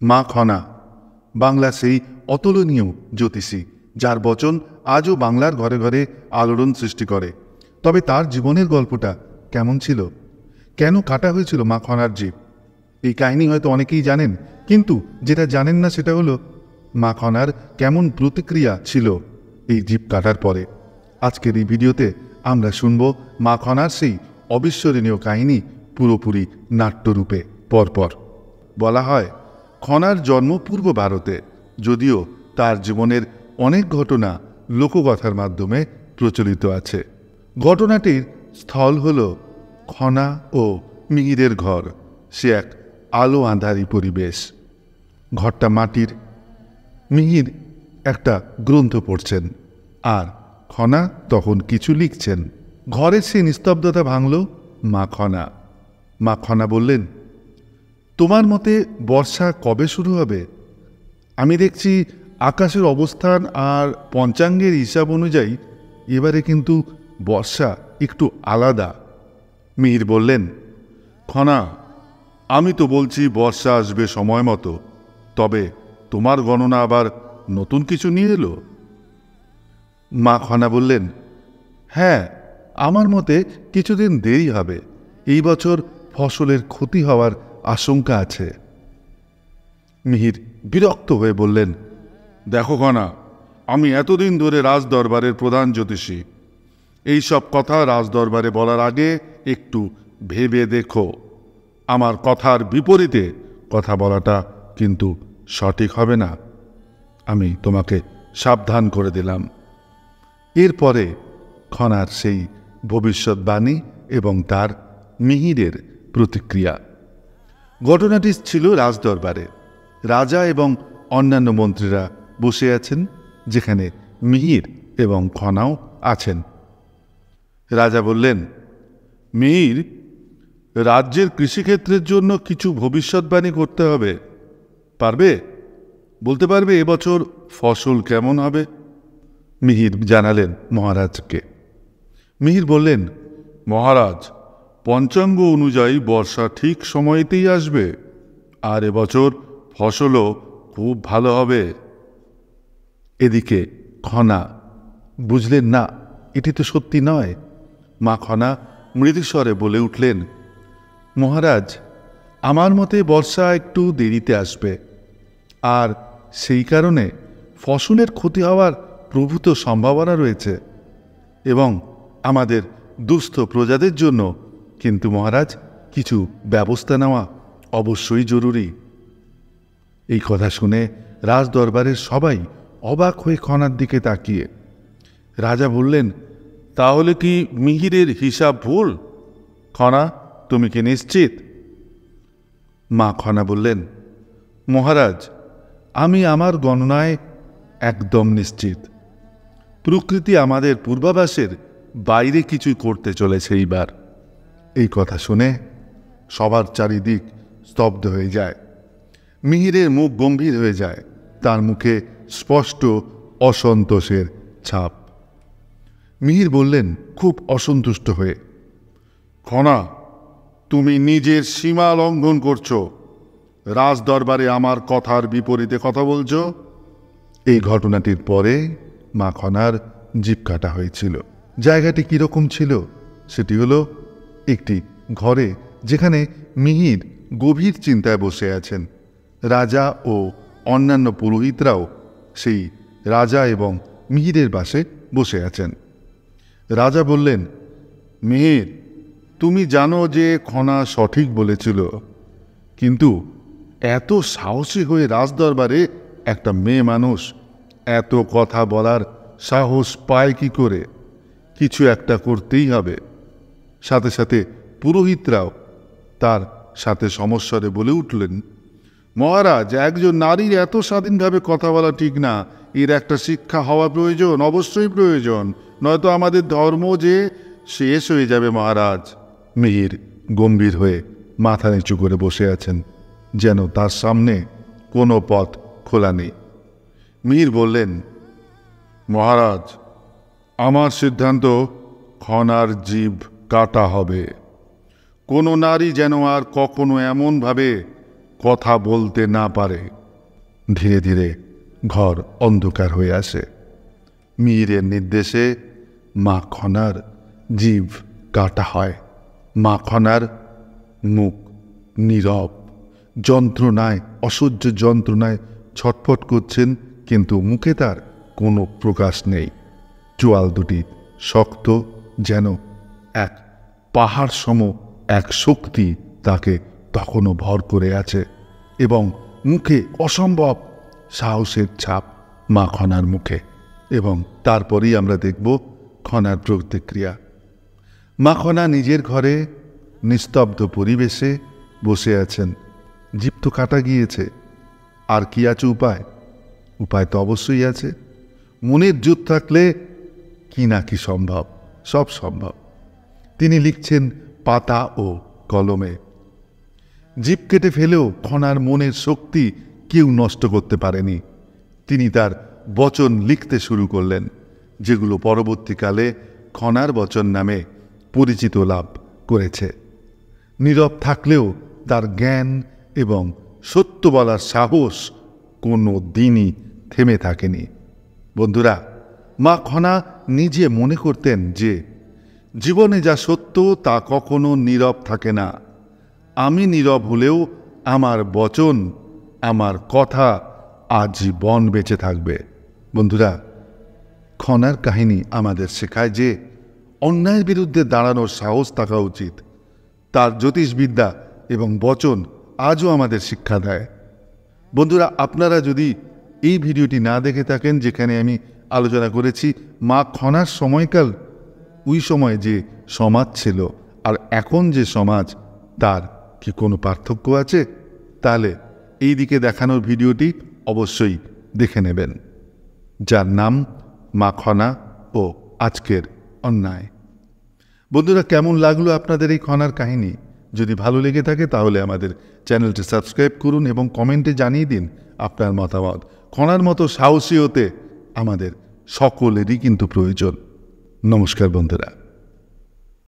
মা খনা, বাংলা সেই অতুলনীয় জ্যোতিষী যার বচন আজও বাংলার ঘরে ঘরে আলোড়ন সৃষ্টি করে। তবে তার জীবনের গল্পটা কেমন ছিল? কেন কাটা হয়েছিল মা খনার জীব? এই কাহিনী হয়তো অনেকেই জানেন, কিন্তু যেটা জানেন না সেটা হলো মা খনার কেমন প্রতিক্রিয়া ছিল এই জীব কাটার পরে। আজকের এই ভিডিওতে আমরা শুনব মা খনার সেই অবিস্মরণীয় কাহিনী পুরোপুরি নাট্যরূপে পরপর। বলা হয় খনার জন্ম পূর্ব ভারতে, যদিও তার জীবনের অনেক ঘটনা লোককথার মাধ্যমে প্রচলিত আছে। ঘটনাটির স্থল হল খনা ও মিহিরের ঘর। সে এক আলো আঁধারি পরিবেশ। ঘরটা মাটির। মিহির একটা গ্রন্থ পড়ছেন আর খনা তখন কিছু লিখছেন। ঘরের সেই নিস্তব্ধতা ভাঙল মা খনা। মা খনা বললেন, তোমার মতে বর্ষা কবে শুরু হবে? আমি দেখছি আকাশের অবস্থান আর পঞ্চাঙ্গের হিসাব অনুযায়ী এবারে কিন্তু বর্ষা একটু আলাদা। মিহির বললেন, খনা, আমি তো বলছি বর্ষা আসবে সময় মতো, তবে তোমার গণনা আবার নতুন কিছু নিয়ে এলো। মা খনা বললেন, হ্যাঁ, আমার মতে কিছুদিন দেরি হবে। এই বছর ফসলের ক্ষতি হওয়ার আশঙ্কা আছে। মিহির বিরক্ত হয়ে বললেন, দেখো খনা, আমি এতদিন ধরে রাজদরবারের প্রধান জ্যোতিষী। এই সব কথা রাজদরবারে বলার আগে একটু ভেবে দেখো। আমার কথার বিপরীতে কথা বলাটা কিন্তু সঠিক হবে না। আমি তোমাকে সাবধান করে দিলাম। এরপরে খনার সেই ভবিষ্যৎবাণী এবং তার মিহিরের প্রতিক্রিয়া। ঘটনাটি ছিল রাজদরবারে। রাজা এবং অন্যান্য মন্ত্রীরা বসে আছেন, যেখানে মিহির এবং খনাও আছেন। রাজা বললেন, মিহির, রাজ্যের কৃষিক্ষেত্রের জন্য কিছু ভবিষ্যৎবাণী করতে হবে। পারবে? বলতে পারবে এবছর ফসল কেমন হবে? মিহির জানালেন মহারাজকে। মিহির বললেন, মহারাজ, পঞ্চাঙ্গ অনুযায়ী বর্ষা ঠিক সময়তেই আসবে, আর এবছর ফসলও খুব ভালো হবে। এদিকে খনা বুঝলেন না, এটি তো সত্যি নয়। মা খনা মৃদুস্বরে বলে উঠলেন, মহারাজ, আমার মতে বর্ষা একটু দেরিতে আসবে, আর সেই কারণে ফসলের ক্ষতি হওয়ার প্রভূত সম্ভাবনা রয়েছে, এবং আমাদের দুস্থ প্রজাদের জন্য কিন্তু মহারাজ কিছু ব্যবস্থা নেওয়া অবশ্যই জরুরি। এই কথা শুনে রাজদরবারের সবাই অবাক হয়ে খনার দিকে তাকিয়ে। রাজা বললেন, তাহলে কি মিহিরের হিসাব ভুল? খনা, তুমি কি নিশ্চিত? মা খনা বললেন, মহারাজ, আমি আমার গণনায় একদম নিশ্চিত। প্রকৃতি আমাদের পূর্বাভাসের বাইরে কিছুই করতে চলেছে এইবার। এই কথা শুনে সবার চারিদিক স্তব্ধ হয়ে যায়। মিহিরের মুখ গম্ভীর হয়ে যায়, তার মুখে স্পষ্ট অসন্তোষের ছাপ। মিহির বললেন খুব অসন্তুষ্ট হয়ে, খনা, তুমি নিজের সীমা লঙ্ঘন করছো। রাজদরবারে আমার কথার বিপরীতে কথা বলছো। এই ঘটনাটির পরে মা খনার জিভ কাটা হয়েছিল। জায়গাটি কীরকম ছিল? সেটি হলো একটি ঘরে, যেখানে মিহির গভীর চিন্তায় বসে আছেন। রাজা ও অন্যান্য পুরোহিতরাও সেই রাজা এবং মিহিরের পাশে বসে আছেন। রাজা বললেন, মিহির, তুমি জানো যে খনা সঠিক বলেছিল, কিন্তু এত সাহসী হয়ে রাজদরবারে একটা মেয়ে মানুষ এত কথা বলার সাহস পায় কি করে? কিছু একটা করতেই হবে। সাথে সাথে পুরোহিতরাও তার সাথে সমস্যারে বলে উঠলেন, মহারাজ, একজন নারীর এত স্বাধীনভাবে কথা বলা ঠিক না। এর একটা শিক্ষা হওয়া প্রয়োজন, অবশ্যই প্রয়োজন, নয়তো আমাদের ধর্ম যে শেষ হয়ে যাবে মহারাজ। মিহির গম্ভীর হয়ে মাথা নিচু করে বসে আছেন, যেন তার সামনে কোনো পথ খোলা নেই। মিহির বললেন, মহারাজ, আমার সিদ্ধান্ত, খনার জিভ কাটা হবে। কোনো নারী যেন আর কখনো এমনভাবে কথা বলতে না পারে। ধীরে ধীরে ঘর অন্ধকার হয়ে আসে। মীরের নির্দেশে মা খনার জিভ কাটা হয়। মা খনার মুখ নীরব, যন্ত্রণায়, অসহ্য যন্ত্রণায় ছটফট করছেন, কিন্তু মুখে তার কোনো প্রকাশ নেই। চোয়াল দুটি শক্ত, যেন এক পাহাড় সম এক শক্তি তাকে তখনও ভর করে আছে, এবং মুখে অসম্ভব সাহসের ছাপ মা খনার মুখে। এবং তারপরেই আমরা দেখব খনার প্রতিক্রিয়া। মা খনা নিজের ঘরে নিস্তব্ধ পরিবেশে বসে আছেন। জিভ তো কাটা গিয়েছে, আর কি আছে উপায়? উপায় তো অবশ্যই আছে। মনের জোর থাকলে কি না কি সম্ভব, সব সম্ভব। তিনি লিখছেন পাতা ও কলমে। জিভ কেটে ফেলেও খনার মনের শক্তি কেউ নষ্ট করতে পারেনি। তিনি তার বচন লিখতে শুরু করলেন, যেগুলো পরবর্তীকালে খনার বচন নামে পরিচিত লাভ করেছে। নীরব থাকলেও তার জ্ঞান এবং সত্য বলার সাহস কোনো দিনই থেমে থাকেনি। বন্ধুরা, মা খনা নিজে মনে করতেন যে জীবনে যা সত্য তা কখনো নীরব থাকে না। আমি নীরব হলেও আমার বচন, আমার কথা আজীবন বেঁচে থাকবে। বন্ধুরা, খনার কাহিনী আমাদের শেখায় যে অন্যায়ের বিরুদ্ধে দাঁড়ানোর সাহস থাকা উচিত। তার জ্যোতিষবিদ্যা এবং বচন আজও আমাদের শিক্ষা দেয়। বন্ধুরা, আপনারা যদি এই ভিডিওটি না দেখে থাকেন, যেখানে আমি আলোচনা করেছি মা খনার সময়কাল, ওই সময় যে সমাজ ছিল আর এখন যে সমাজ, তার কি কোনো পার্থক্য আছে, তাহলে এই দিকে দেখানোর ভিডিওটি অবশ্যই দেখে নেবেন, যার নাম মা খনা ও আজকের অন্যায়। বন্ধুরা, কেমন লাগলো আপনাদের এই খনার কাহিনী? যদি ভালো লেগে থাকে তাহলে আমাদের চ্যানেলটি সাবস্ক্রাইব করুন এবং কমেন্টে জানিয়ে দিন আপনার মতামত। খনার মতো সাহসী হতে আমাদের সকলেরই কিন্তু প্রয়োজন। নমস্কার বন্ধুরা।